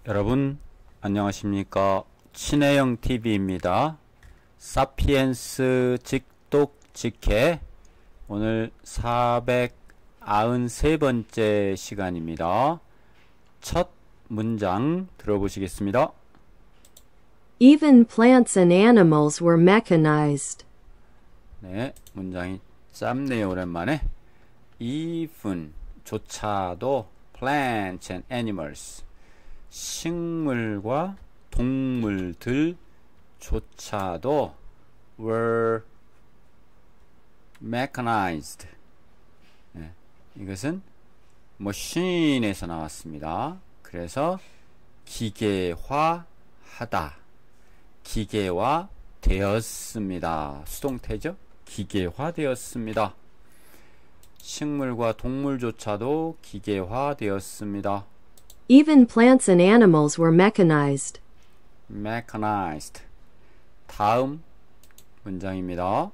여러분 안녕하십니까. 친해영 TV입니다. 사피엔스 직독 직해 오늘 493번째 시간입니다. 첫 문장 들어보시겠습니다. Even plants and animals were mechanized. 네, 문장이 짧네요. 오랜만에. Even 조차도 plants and animals 식물과 동물들 조차도 were mechanized. 네, 이것은 machine에서 나왔습니다. 그래서 기계화하다, 기계화 되었습니다. 수동태죠. 기계화되었습니다. 식물과 동물조차도 기계화되었습니다. Even plants and animals were mechanized. mechanized. 다음 문장입니다.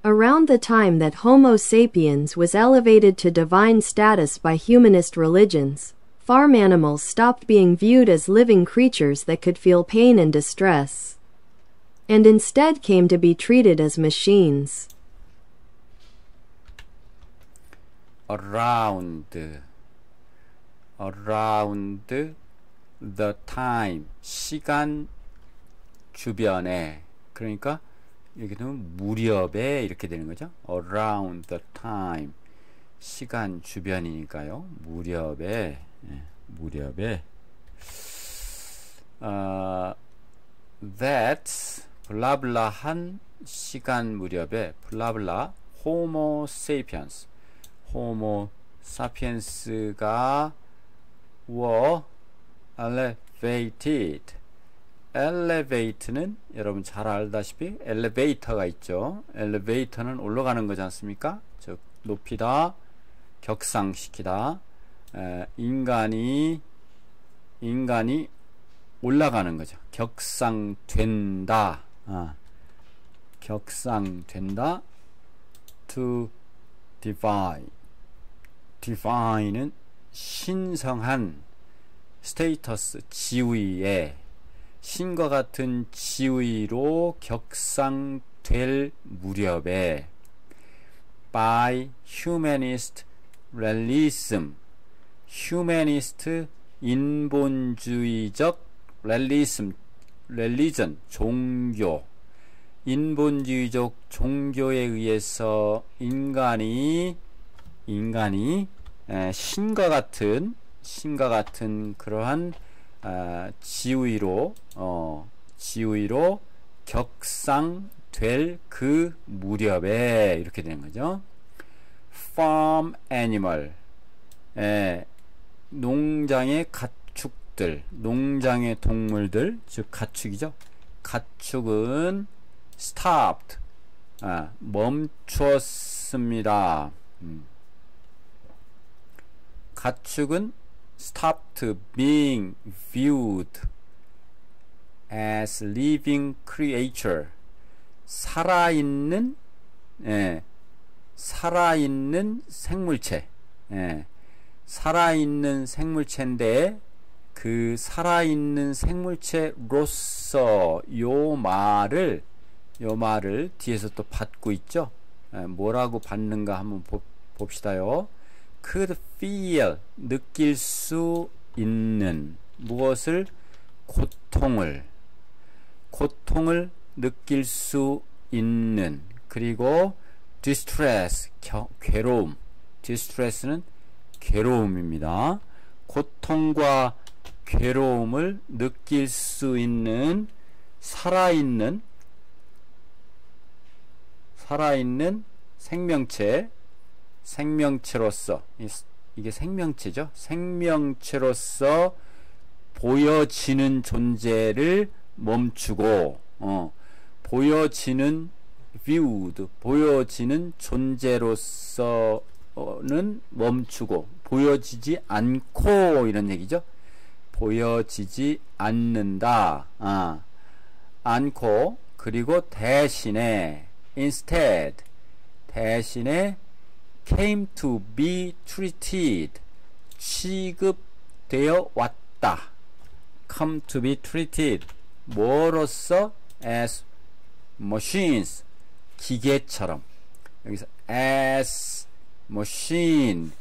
Around the time that Homo sapiens was elevated to divine status by humanist religions, farm animals stopped being viewed as living creatures that could feel pain and distress, and instead came to be treated as machines. around the time 시간 주변에, 그러니까 여기는 무렵에 이렇게 되는 거죠. around the time 시간 주변이니까요. 무렵에 that 블라블라한 시간 무렵에 블라블라 호모 세피엔스 호모 사피엔스가 were elevated. elevate는 여러분 잘 알다시피 엘리베이터가 있죠. 엘리베이터는 올라가는 거지 않습니까? 즉 높이다, 격상시키다. 인간이 올라가는 거죠. 격상된다. 격상된다. to divine. divine은 신성한 스테이터스, 지위에 신과 같은 지위로 격상될 무렵에 by humanist realism. humanist 인본주의적 realism religion 종교 인본주의적 종교에 의해서 인간이 신과 같은 그러한 지위로 격상될 그 무렵에 이렇게 되는 거죠. farm animal, 농장의 가축들, 농장의 동물들, 즉 가축이죠. 가축은 stopped, 멈추었습니다. 가축은 stopped being viewed as living creature. 살아있는 생물체. 살아있는 생물체인데 그 살아있는 생물체로서 요 말을 뒤에서 또 받고 있죠. 뭐라고 받는가 한번 봅시다요. could feel 느낄 수 있는 무엇을? 고통을 느낄 수 있는. 그리고 distress 괴로움. distress는 괴로움입니다. 고통과 괴로움을 느낄 수 있는 살아있는 생명체로서 이게 생명체죠. 생명체로서 보여지는 존재를 멈추고 보여지는 viewed 보여지는 존재로서는 멈추고 보여지지 않고 이런 얘기죠. 보여지지 않는다. 않고 그리고 대신에 instead 대신에 came to be treated 취급되어 왔다. come to be treated 뭐로서 as machines 기계처럼 여기서 as machine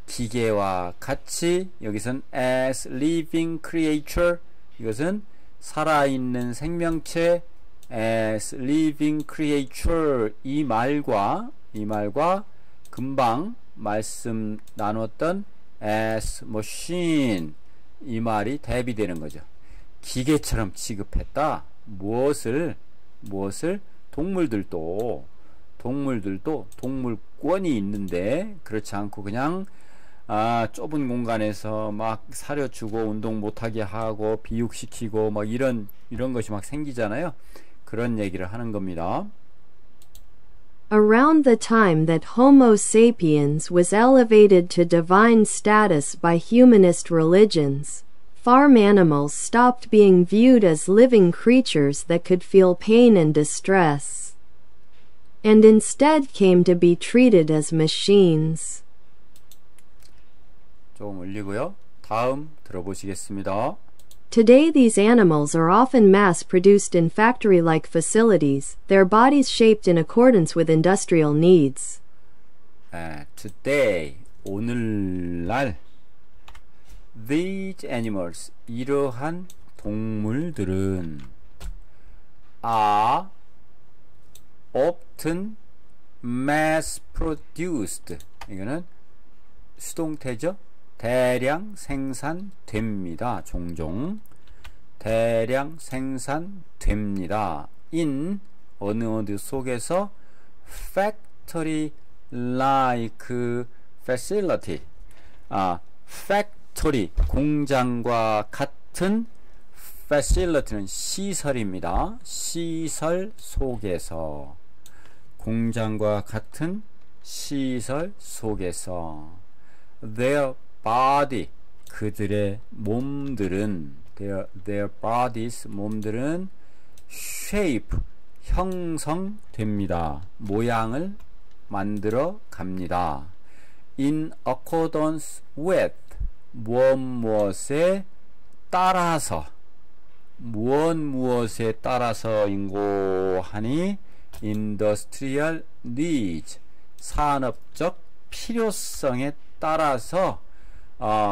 기계와 같이 여기선 as living creature 이것은 살아있는 생명체 as living creature 이 말과 금방 말씀 나눴던 as machine 이 말이 대비되는 거죠. 기계처럼 취급했다. 무엇을 동물들도 동물권이 있는데 그렇지 않고 그냥 좁은 공간에서 막 사려주고 운동 못하게 하고 비육시키고 막 이런 것이 막 생기잖아요. 그런 얘기를 하는 겁니다. Around the time that Homo sapiens was elevated to divine status by humanist religions, farm animals stopped being viewed as living creatures that could feel pain and distress, and instead came to be treated as machines. 조금 올리고요. 다음 들어보시겠습니다. Today these animals are often mass-produced in factory-like facilities, their bodies shaped in accordance with industrial needs. Today, 오늘날 these animals, 이러한 동물들은 are often mass-produced 이거는 수동태죠. 대량 생산됩니다. 종종 대량 생산됩니다. in 어느 속에서 factory like facility factory 공장과 같은 facility는 시설입니다. 시설 속에서 공장과 같은 시설 속에서 their body 그들의 몸들은 their bodies 몸들은 shape 형성됩니다. 모양을 만들어 갑니다. in accordance with 무엇에 따라서 무엇에 따라서인고 하니 industrial needs 산업적 필요성에 따라서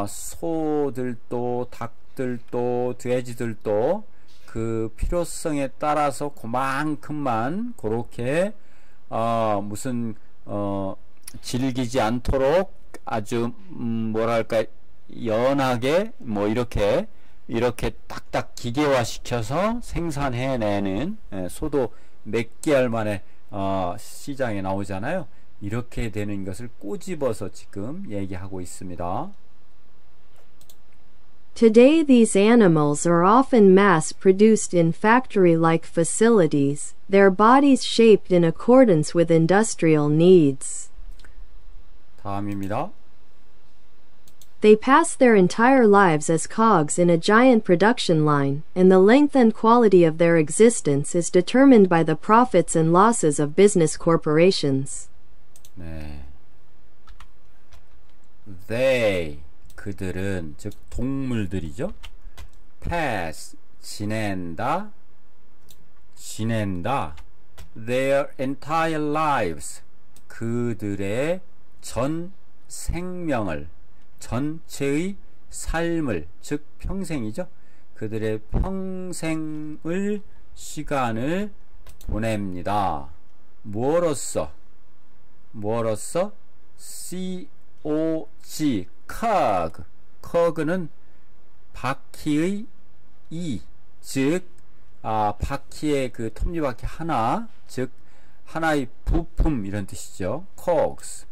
소들도 닭들도 돼지들도 그 필요성에 따라서 그만큼만 그렇게 무슨 질기지 않도록 아주 뭐랄까 연하게 뭐 이렇게 딱딱 기계화 시켜서 생산해내는 소도 몇 개월 만에 시장에 나오잖아요. 이렇게 되는 것을 꼬집어서 지금 얘기하고 있습니다. Today these animals are often mass-produced in factory-like facilities, their bodies shaped in accordance with industrial needs. 다음입니다. They pass their entire lives as cogs in a giant production line, and the length and quality of their existence is determined by the profits and losses of business corporations. 네. They 그들은 즉 동물들이죠. pass 지낸다 their entire lives 그들의 전 생명을 전체의 삶을 즉 평생이죠. 그들의 평생을 시간을 보냅니다. 뭐로써 COG cog는 바퀴의 즉 바퀴의 그 톱니바퀴 하나 즉 하나의 부품 이런 뜻이죠. cogs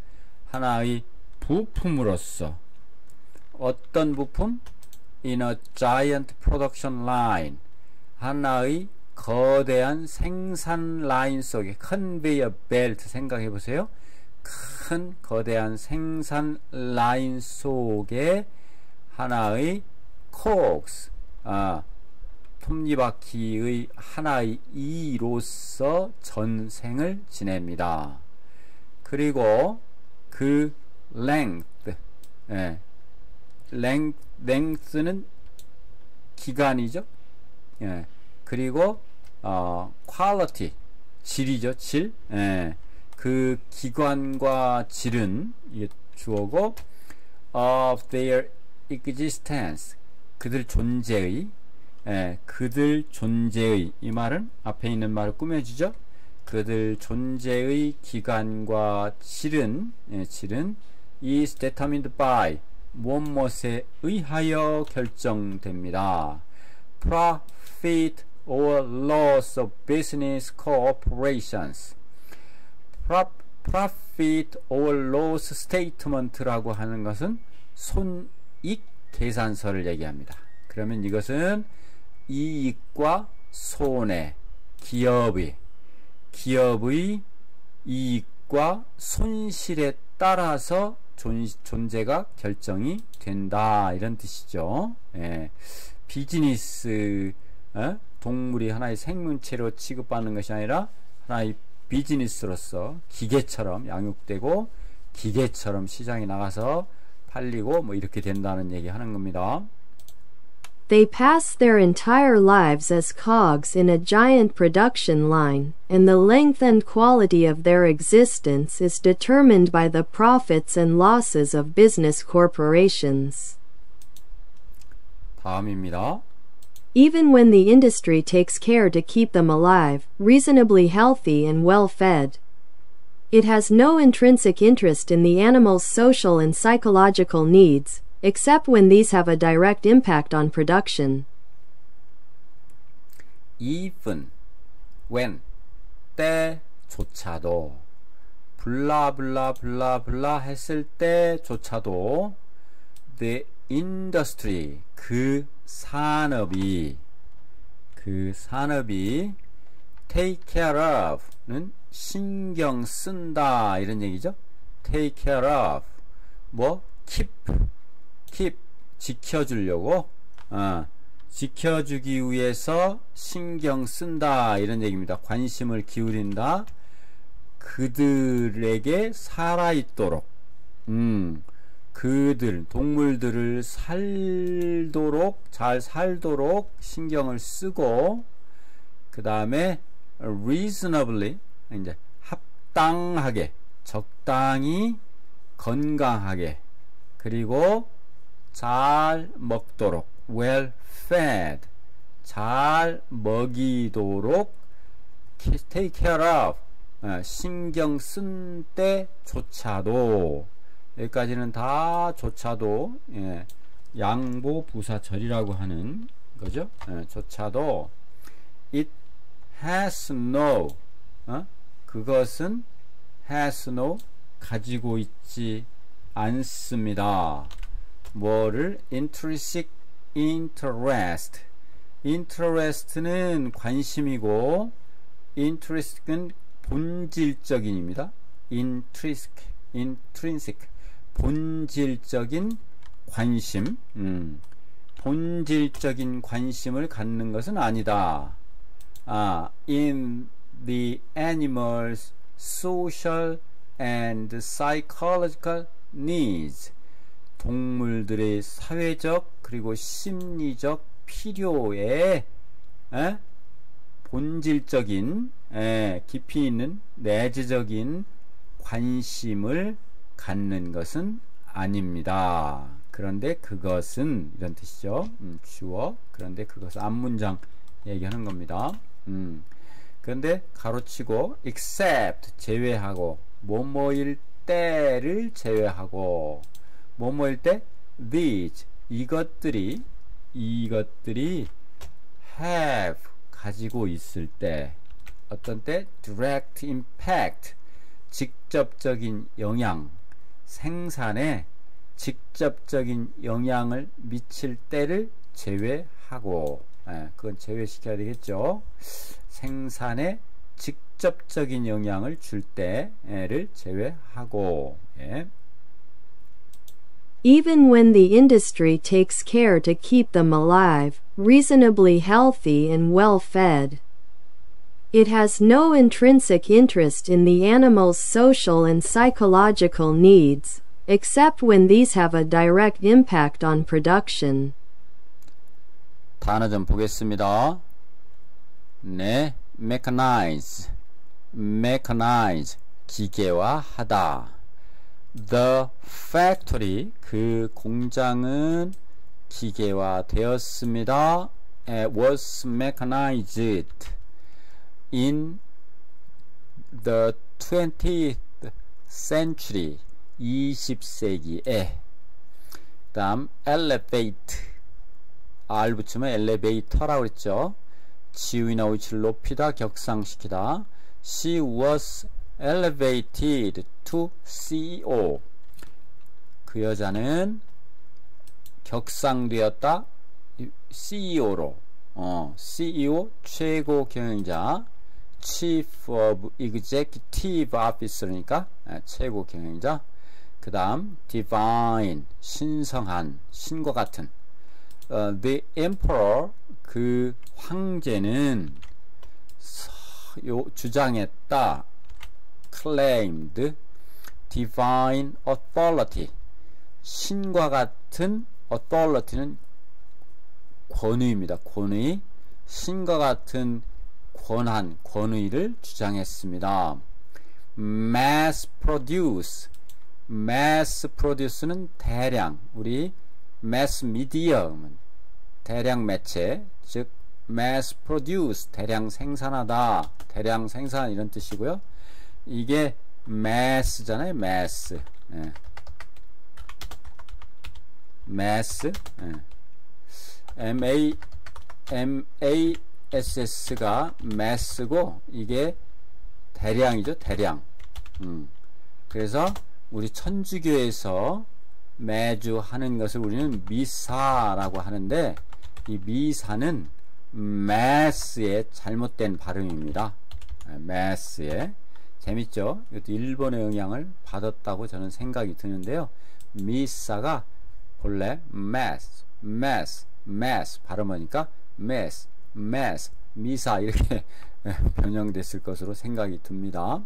하나의 부품으로서 어떤 부품? In a giant production line 하나의 거대한 생산 라인 속에 컨베이어 벨트 생각해 보세요. 큰 거대한 생산 라인 속에 하나의 cogs 톱니바퀴의 하나의 이로서 전생을 지냅니다. 그리고 그 length는 기관이죠. 예. 그리고 quality 질이죠. 질. 예. 그 기관과 질은 이게 주어고 of their existence 그들 존재의 그들 존재의 이 말은 앞에 있는 말을 꾸며주죠. 그들 존재의 기관과 질은 질은 is determined by 무엇에 의하여 결정됩니다. Profit or loss of business corporations. Profit or loss statement라고 하는 것은 손익 계산서를 얘기합니다. 그러면 이것은 이익과 손해, 기업의 이익과 손실에 따라서 존재가 결정이 된다 이런 뜻이죠. 예. 비즈니스 동물이 하나의 생명체로 취급받는 것이 아니라 하나의 비즈니스로서 기계처럼 양육되고 기계처럼 시장에 나가서 팔리고 뭐 이렇게 된다는 얘기 하는 겁니다. They pass their entire lives as cogs in a giant production line, and the length and quality of their existence is determined by the profits and losses of business corporations. 다음입니다. Even when the industry takes care to keep them alive, reasonably healthy and well fed, it has no intrinsic interest in the animal's social and psychological needs, except when these have a direct impact on production. Even when 때조차도 블라블라블라블라 했을 때조차도 the industry 그 산업이 take care of는 신경 쓴다 이런 얘기죠. take care of 뭐 keep 지켜주려고 지켜주기 위해서 신경 쓴다 이런 얘기입니다. 관심을 기울인다. 그들에게 살아있도록 그들 동물들을 잘 살도록 신경을 쓰고 그 다음에 reasonably 이제 합당하게 적당히 건강하게 그리고 잘 먹도록 well fed 잘 먹이도록 take care of 신경 쓴 때조차도 여기까지는 다 조차도 양보부사절이라고 하는 거죠. 조차도 it has no 그것은 has no 가지고 있지 않습니다. 뭐를 intrinsic interest는 관심이고 intrinsic은 본질적인입니다. intrinsic 본질적인 관심 본질적인 관심을 갖는 것은 아니다. in the animal's social and psychological needs 동물들의 사회적 그리고 심리적 필요에 본질적인 깊이 있는 내재적인 관심을 갖는 것은 아닙니다. 그런데 그것은 이런 뜻이죠. 주어 그런데 그것은 앞문장 얘기하는 겁니다. 그런데 가로치고 except 제외하고 뭐뭐일 때를 제외하고 뭐뭐일 때 these 이것들이 have 가지고 있을 때 어떤 때 direct impact 직접적인 영향 생산에 직접적인 영향을 미칠 때를 제외하고 그건 제외시켜야 되겠죠. 생산에 직접적인 영향을 줄 때를 제외하고 Even when the industry takes care to keep them alive, reasonably healthy and well fed, it has no intrinsic interest in the animal's social and psychological needs, except when these have a direct impact on production. 단어 좀 보겠습니다. 네, mechanize, mechanize, 기계화하다. The factory, 그 공장은 기계화되었습니다. Was mechanized in the 20th century, 20세기에. 그 다음 elevate, R 붙이면 엘리베이터라고 그랬죠. 지위나 위치를 높이다, 격상시키다. She was elevated to CEO. 그 여자는 격상되었다, CEO로. CEO, 최고 경영자. Chief of Executive Officer니까 최고 경영자. 그 다음 divine, 신성한, 신과 같은. The Emperor, 그 황제는 주장했다, claimed divine authority. 신과 같은 authority는 권위입니다. 권위. 신과 같은 권한, 권위를 주장했습니다. mass produce, mass produce는 대량, 우리 mass media, 대량 매체, 즉 mass produce, 대량 생산하다, 대량 생산 이런 뜻이고요. 이게 mass잖아요. mass. 예. mass. 예. mass가 mass고 이게 대량이죠. 대량. 그래서 우리 천주교에서 매주 하는 것을 우리는 미사라고 하는데, 이 미사는 mass의 잘못된 발음입니다. mass의. 재밌죠? 이것도 일본의 영향을 받았다고 저는 생각이 드는데요. 미사가 본래 mass, mass, mass 발음하니까 mass, mass, 미사 이렇게 변형됐을 것으로 생각이 듭니다.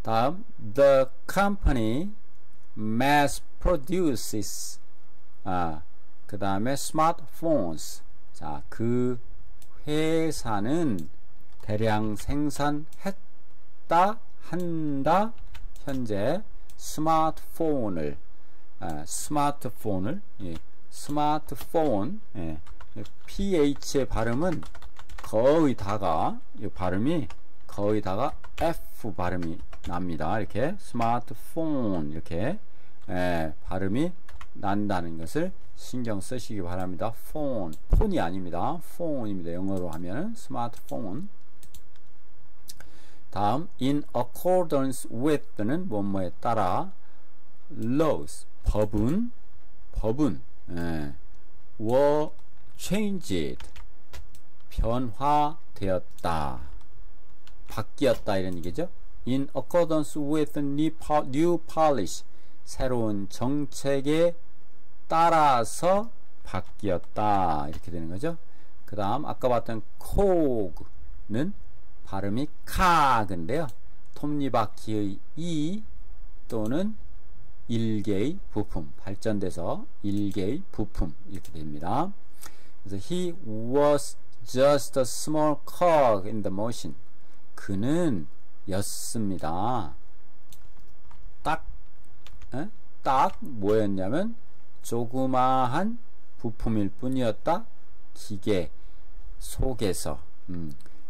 다음, the company mass produces, 그 다음에 smartphones. 자, 그 회사는 대량 생산했다, 한다. 현재 스마트폰을, 예, 스마트폰, 예, PH의 발음은 거의 다가, 이 발음이 거의 다가 F 발음이 납니다. 이렇게 스마트폰 이렇게 발음이 난다는 것을 신경 쓰시기 바랍니다. 폰, 폰이 아닙니다. 폰입니다. 영어로 하면 스마트폰. 다음, in accordance with는 뭐뭐에 따라, laws, 법은 were changed, 변화되었다, 바뀌었다 이런 얘기죠. in accordance with new policy, 새로운 정책에 따라서 바뀌었다 이렇게 되는 거죠. 그 다음 아까 봤던 cog는 발음이 카그인데요. 톱니바퀴의 이 또는 일개의 부품, 발전돼서 일개의 부품 이렇게 됩니다. 그래서 he was just a small cog in the machine. 그는 였습니다. 딱 뭐였냐면 조그마한 부품일 뿐이었다. 기계 속에서.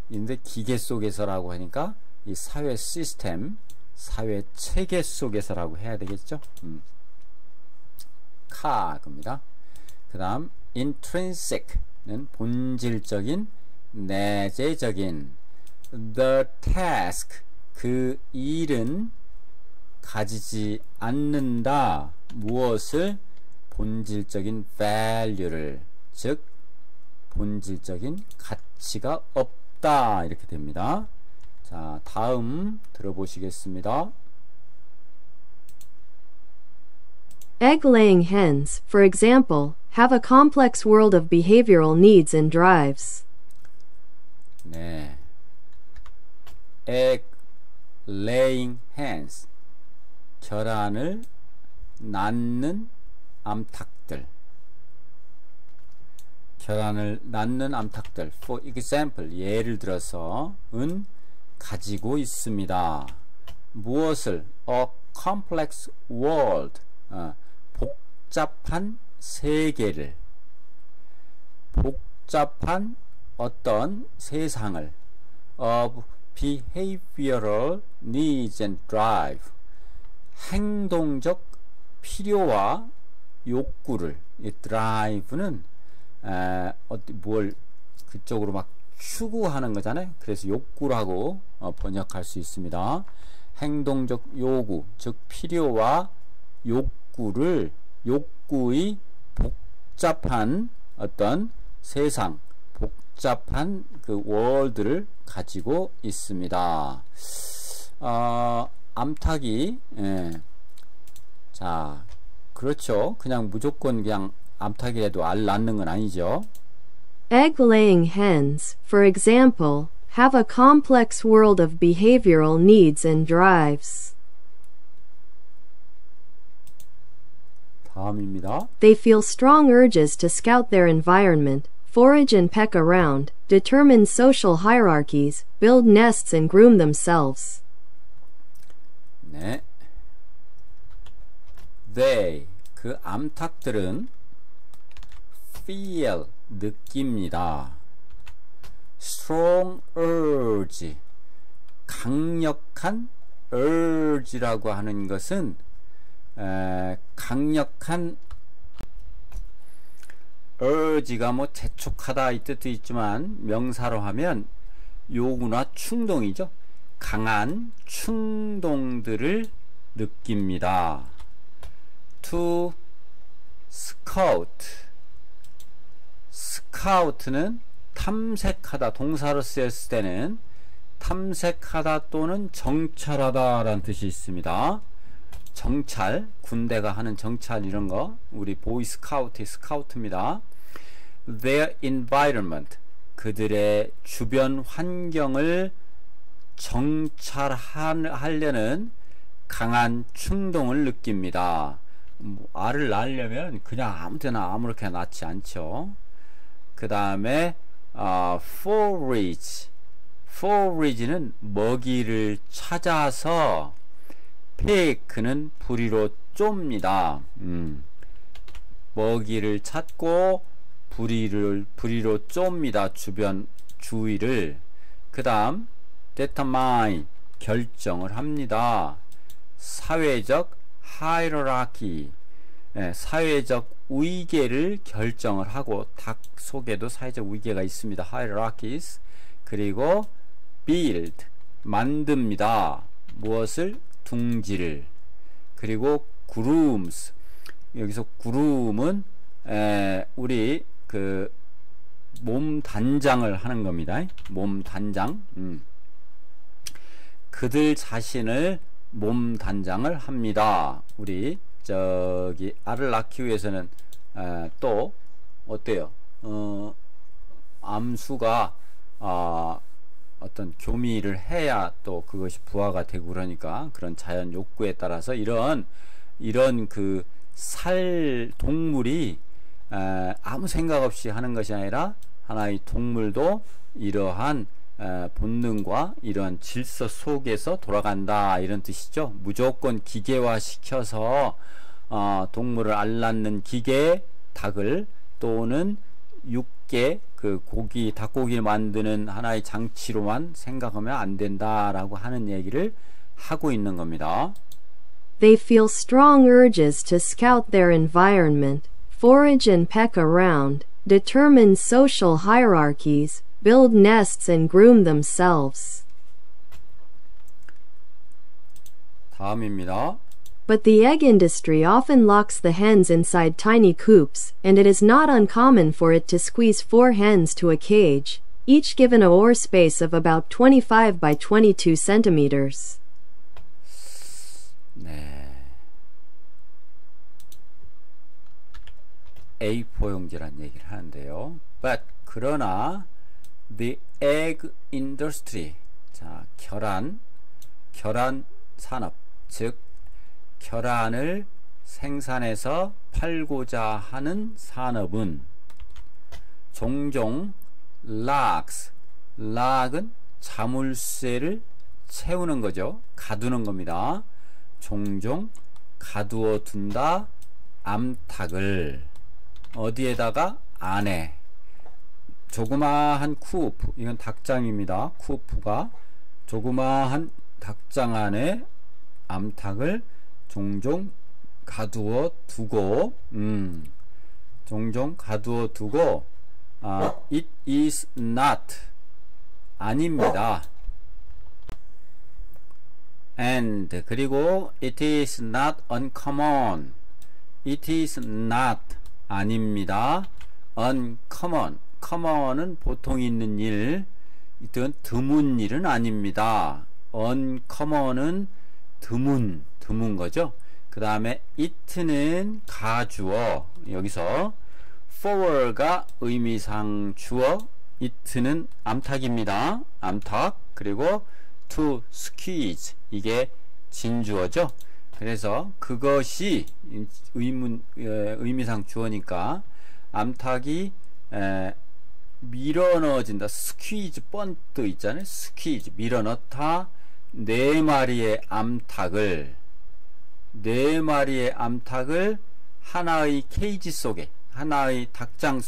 근데 기계 속에서라고 하니까 이 사회 시스템, 사회 체계 속에서라고 해야 되겠죠. 카그입니다. 그 다음 intrinsic는 본질적인, 내재적인. the task, 그 일은 가지지 않는다. 무엇을? 본질적인 value를, 즉 본질적인 가치가 없다 이렇게 됩니다. 자, 다음 들어보시겠습니다. Egg-laying hens, for example, have a complex world of behavioral needs and drives. 네. egg laying hens, 결혼을 낳는 암탉들. 결함을 낳는 암탉들, for example, 예를 들어서 은 가지고 있습니다. 무엇을? A complex world, 복잡한 세계를, 복잡한 어떤 세상을, of behavioral needs and drive, 행동적 필요와 욕구를, 이 drive는 뭘 그쪽으로 막 추구하는 거잖아요. 그래서 욕구라고 번역할 수 있습니다. 행동적 요구, 즉 필요와 욕구의 복잡한 어떤 세상, 복잡한 그 월드를 가지고 있습니다. 암탉이 자, 그렇죠. 그냥 무조건 그냥 암탉이라도 알 낳는 건 아니죠. Egg-laying hens, for example, have a complex world of behavioral needs and drives. 다음입니다. They feel strong urges to scout their environment, forage and peck around, determine social hierarchies, build nests and groom themselves. 네. They, 그 암탉들은 feel, 느낍니다. strong urge, 강력한 urge라고 하는 것은 강력한 urge가 뭐 재촉하다 이 뜻도 있지만 명사로 하면 요구나 충동이죠. 강한 충동들을 느낍니다. to scout, scout는 탐색하다, 동사로 쓰였을 때는 탐색하다 또는 정찰하다 라는 뜻이 있습니다. 정찰, 군대가 하는 정찰 이런 거, 우리 보이스카우트의 스카우트입니다. Their environment, 그들의 주변 환경을 정찰하려는 강한 충동을 느낍니다. 알을 낳으려면 그냥 아무 데나 아무렇게나 낳지 않죠. 그 다음에 forage, forage는 먹이를 찾아서, pick는 부리로 쫍니다. 먹이를 찾고 부리로 쫍니다. 주변 주위를. 그 다음 determine, 결정을 합니다. 사회적 hierarchy, 사회적 위계를 결정을 하고, 닭 속에도 사회적 위계가 있습니다. hierarchies. 그리고 build, 만듭니다. 무엇을? 둥지를. 그리고 grooms, 여기서 groom은 우리 그 몸 단장을 하는 겁니다. 몸 단장. 그들 자신을 몸 단장을 합니다. 우리 저기 알을 낳기 위해서는 또 어때요? 암수가 어떤 교미를 해야 또 그것이 부화가 되고, 그러니까 그런 자연 욕구에 따라서 이런 그 동물이 아무 생각 없이 하는 것이 아니라 하나의 동물도 이러한 본능과 이러한 질서 속에서 돌아간다, 이런 뜻이죠. 무조건 기계화 시켜서 동물을 알 낳는 기계, 닭을 또는 육계, 그 고기, 닭고기를 만드는 하나의 장치로만 생각하면 안 된다라고 하는 얘기를 하고 있는 겁니다. They feel strong urges to scout their environment, forage and peck around, determine social hierarchies, build nests and groom themselves. 다음입니다. But the egg industry often locks the hens inside tiny coops, and it is not uncommon for it to squeeze 4 hens to a cage, each given a oar space of about 25 by 22 centimeters. 네. A4용지란 얘기를 하는데요. But, 그러나 the egg industry, 자, 결혼 산업, 즉 결혼을 생산해서 팔고자 하는 산업은 종종 locks, lock은 자물쇠를 채우는 거죠. 가두는 겁니다. 종종 가두어 둔다 암탉을 어디에다가? 안에. 조그마한 쿠프, 이건 닭장입니다. 쿠프가 조그마한 닭장 안에 암탉을 종종 가두어 두고, 종종 가두어 두고, it is not, 아닙니다. and, 그리고 it is not uncommon, it is not, 아닙니다. uncommon, common은 보통 있는 일, 이건 드문 일은 아닙니다. uncommon은 드문 거죠. 그 다음에 it는 가주어, 여기서 for가 의미상 주어, it는 암탉입니다. 암탉. 그리고 to squeeze, 이게 진주어죠. 그래서 그것이 의미상 주어니까 암탉이 밀어넣어진다. 스퀴즈 번트 있잖아요. 스퀴즈 밀어넣다. 네 마리의 암탉을 하나의 케이지 속에, 하나의 닭장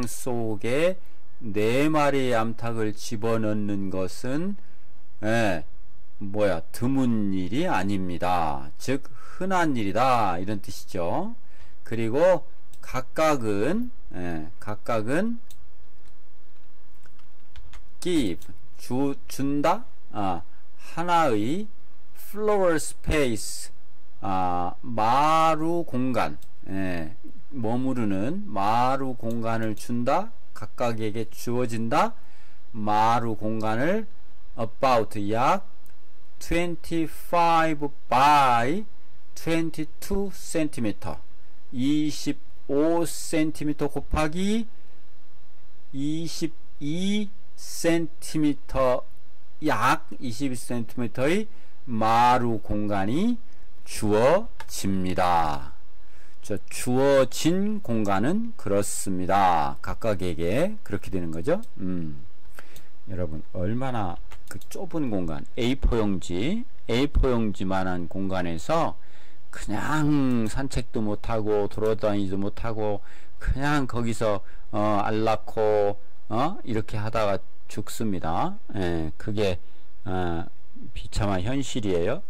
속에 네 마리의 암탉을 집어넣는 것은 드문 일이 아닙니다. 즉 흔한 일이다, 이런 뜻이죠. 그리고 각각은 give, 준다, 하나의 floor space, 마루 공간, 머무르는 마루 공간을 준다, 각각에게 주어진다. 마루 공간을 about, 약 25 by 22 cm, 25cm 곱하기 22cm, 약 22cm의 마루 공간이 주어집니다. 주어진 공간은 그렇습니다. 각각에게 그렇게 되는 거죠. 여러분, 얼마나 그 좁은 공간, A4용지만한 공간에서 그냥 산책도 못하고 돌아다니지도 못하고 그냥 거기서 앓고 이렇게 하다가 죽습니다. 그게 비참한 현실이에요.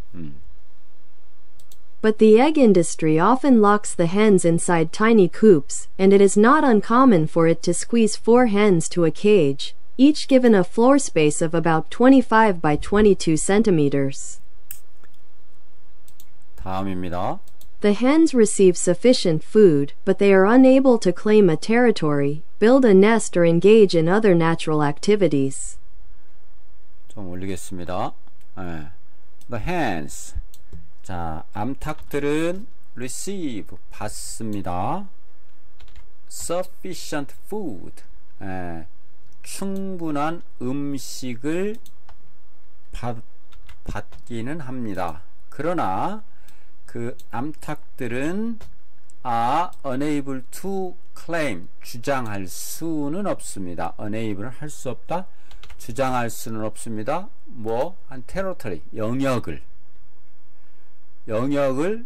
But the egg industry often locks the hens inside tiny coops, and it is not uncommon for it to squeeze 4 hens to a cage, each given a floor space of about 25 by 22 centimeters. 다음입니다. The hens receive sufficient food, but they are unable to claim a territory, build a nest or engage in other natural activities. 좀 올리겠습니다. The hens. 자, 암탉들은 receive, 받습니다. sufficient food, 충분한 음식을 받기는 합니다. 그러나 그 암탉들은 are unable to claim, 주장할 수는 없습니다. unable은 할 수 없다, 주장할 수는 없습니다. 한 territory, 영역을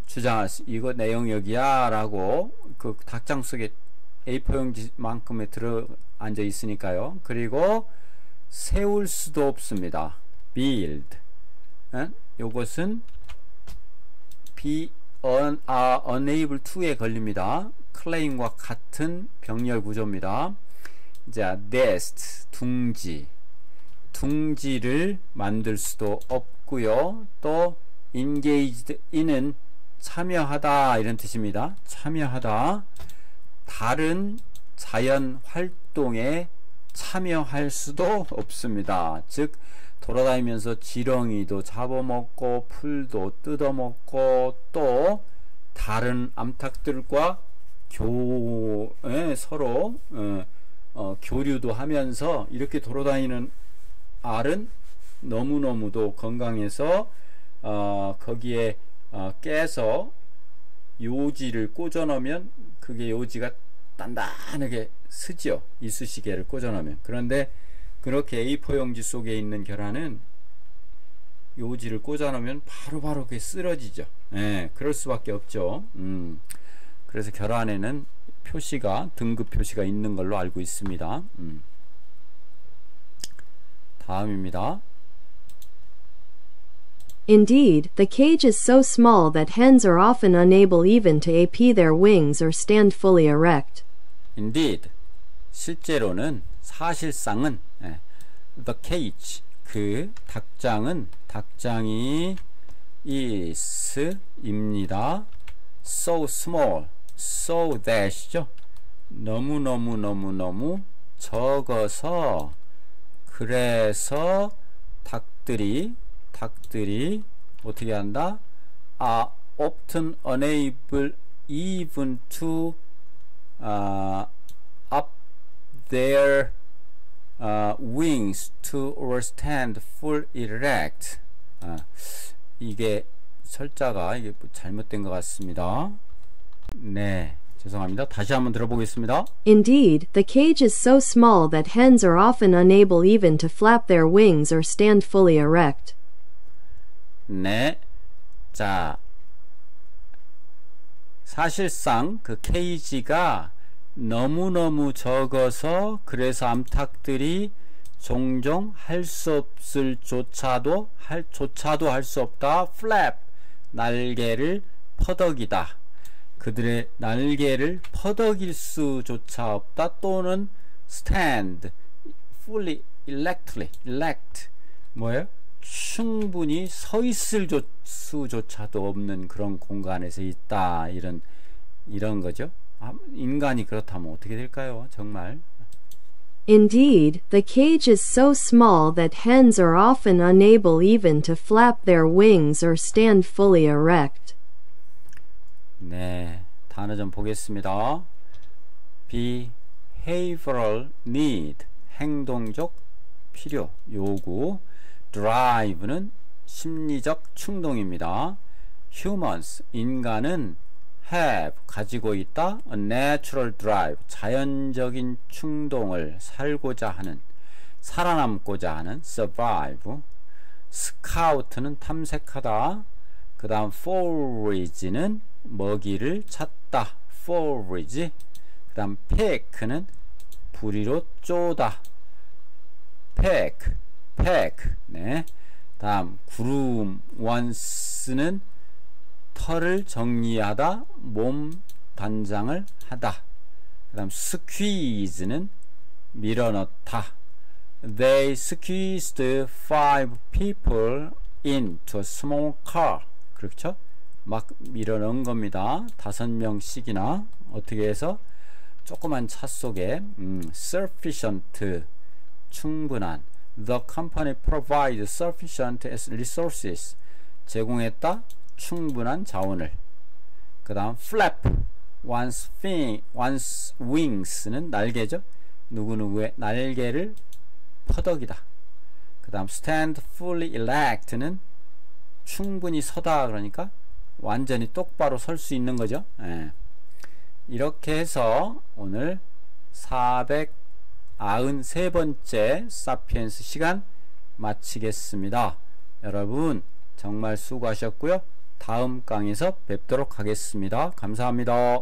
주장할 수, 이거 내 영역이야 라고 그 닭장 속에 A4용지만큼에 들어 앉아 있으니까요. 그리고 세울 수도 없습니다. build, 요것은 unable to에 걸립니다. claim과 같은 병렬 구조입니다. 자, nest, 둥지를 만들 수도 없고요. 또 engaged in은 참여하다, 이런 뜻입니다. 참여하다, 다른 자연 활동에 참여할 수도 없습니다. 즉 돌아다니면서 지렁이도 잡아먹고 풀도 뜯어먹고 또 다른 암탉들과 서로 교류도 하면서 이렇게 돌아다니는 알은 너무너무도 건강해서 거기에 깨서 요지를 꽂아 놓으면 그게 요지가 단단하게 쓰죠. 이쑤시개를 꽂아 놓으면. 그런데 그렇게 A4 용지 속에 있는 계란은 요지를 꽂아 놓으면 바로바로 그게 쓰러지죠. 예, 그럴 수밖에 없죠. 그래서 계란에는 표시가, 등급 표시가 있는 걸로 알고 있습니다. 다음입니다. Indeed, the cage is so small that hens are often unable even to ap their wings or stand fully erect. Indeed, 실제로는, 사실상은, the cage, 그 닭장이 is 입니다. so small, so that이죠. 너무 적어서, 그래서 닭들이 어떻게 한다? are often unable even to up their wings to or stand full erect. 이게 철자가 이게 잘못된 것 같습니다. 네, 죄송합니다. 다시 한번 들어보겠습니다. Indeed, the cage is so small that hens are often unable even to flap their wings or stand fully erect. 네, 자, 사실상 그 케이지가 너무너무 적어서 그래서 암탉들이 종종 할 수 없을 조차도 할 수 없다. flap, 날개를 퍼덕이다. 그들의 날개를 퍼덕일 수조차 없다. 또는 stand, fully erect, 뭐예요? 충분히 서 있을 수조차도 없는 그런 공간에서 있다. 이런 거죠. 인간이 그렇다면 어떻게 될까요? 정말. Indeed, the cage is so small that hens are often unable even to flap their wings or stand fully erect. 네, 단어 좀 보겠습니다. behavioral need, 행동적 필요, 요구. drive는 심리적 충동입니다. humans, 인간은 have, 가지고 있다. a natural drive, 자연적인 충동을 살고자 하는, 살아남고자 하는. survive. scout는 탐색하다. 그 다음 forage는 먹이를 찾다. forage. 그 다음 peck는 부리로 쪼다. peck. 네. 다음 groom once는 털을 정리하다, 몸 단장을 하다. 그 다음 squeeze는 밀어넣다. They squeezed 5 people into a small car. 그렇죠? 막 밀어넣은 겁니다. 5명씩이나 어떻게 해서 조그만 차 속에 sufficient, 충분한. The company provides sufficient resources. 제공했다. 충분한 자원을. 그 다음 flap, one's wings는 날개죠. 누구누구의 날개를 퍼덕이다. 그 다음 stand fully erect는 충분히 서다. 그러니까 완전히 똑바로 설 수 있는 거죠. 예. 이렇게 해서 오늘 493번째 사피엔스 시간 마치겠습니다. 여러분 정말 수고하셨고요. 다음 강의에서 뵙도록 하겠습니다. 감사합니다.